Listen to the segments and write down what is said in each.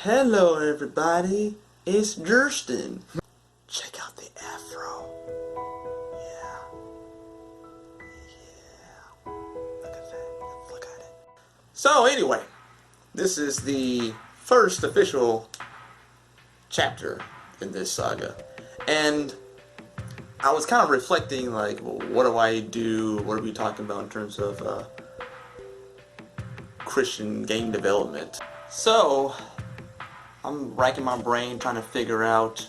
Hello everybody, it's Durston. Check out the afro. Yeah. Look at that. Look at it. So anyway, this is the first official chapter in this saga. And I was kind of reflecting, like, well, what do I do? What are we talking about in terms of Christian game development? So I'm racking my brain trying to figure out,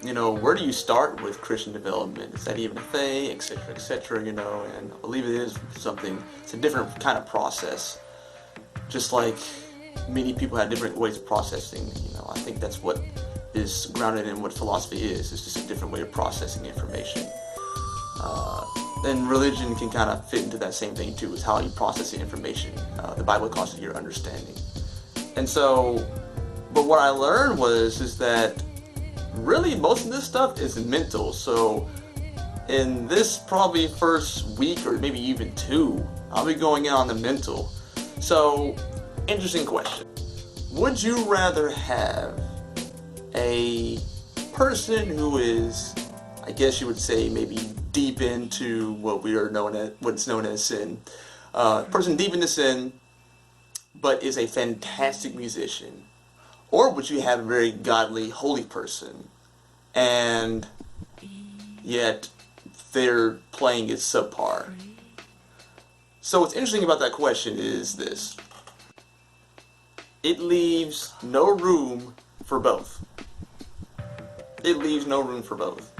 where do you start with Christian development? Is that even a thing, etc., and I believe it is something. It's a different kind of process. Just like many people have different ways of processing, I think that's what is grounded in what philosophy is. It's just a different way of processing information. And religion can kind of fit into that same thing too, is how you process the information. The Bible calls it your understanding. And so, but what I learned is that really most of this stuff is mental. So in this probably first week or maybe even two, I'll be going in on the mental. So, interesting question. Would you rather have a person who is, I guess you would say, maybe deep into what's known as sin, person deep into sin, but is a fantastic musician? Or would you have a very godly, holy person, and yet their playing is subpar? So what's interesting about that question is this. It leaves no room for both. It leaves no room for both.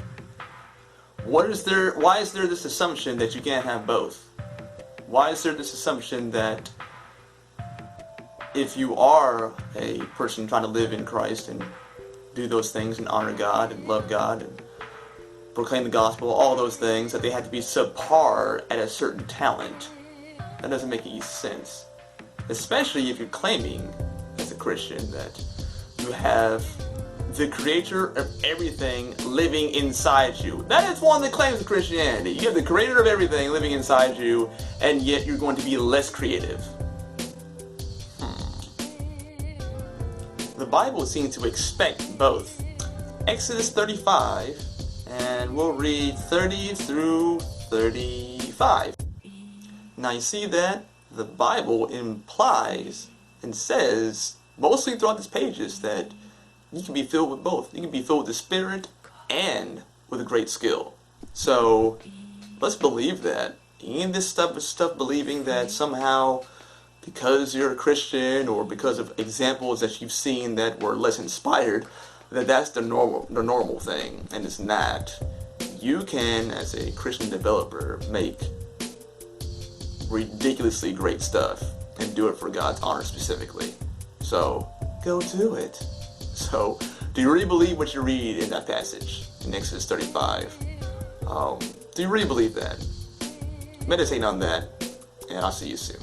Why is there this assumption that you can't have both? Why is there this assumption that if you are a person trying to live in Christ and do those things and honor God and love God and proclaim the gospel, all those things, that they have to be subpar at a certain talent? That doesn't make any sense. Especially if you're claiming, as a Christian, that you have the creator of everything living inside you. That is one of the claims of Christianity. You have the creator of everything living inside you, and yet you're going to be less creative. The Bible seems to expect both. Exodus 35, and we'll read 30 through 35. Now you see that the Bible implies and says, mostly throughout these pages, that you can be filled with both. You can be filled with the Spirit and with a great skill. So let's believe that. And this stuff is believing that somehow, because you're a Christian or because of examples that you've seen that were less inspired, that's the normal thing, and it's not. You can, as a Christian developer, make ridiculously great stuff and do it for God's honor specifically. So go do it. So, do you really believe what you read in that passage in Exodus 35? Do you really believe that? Meditate on that, and I'll see you soon.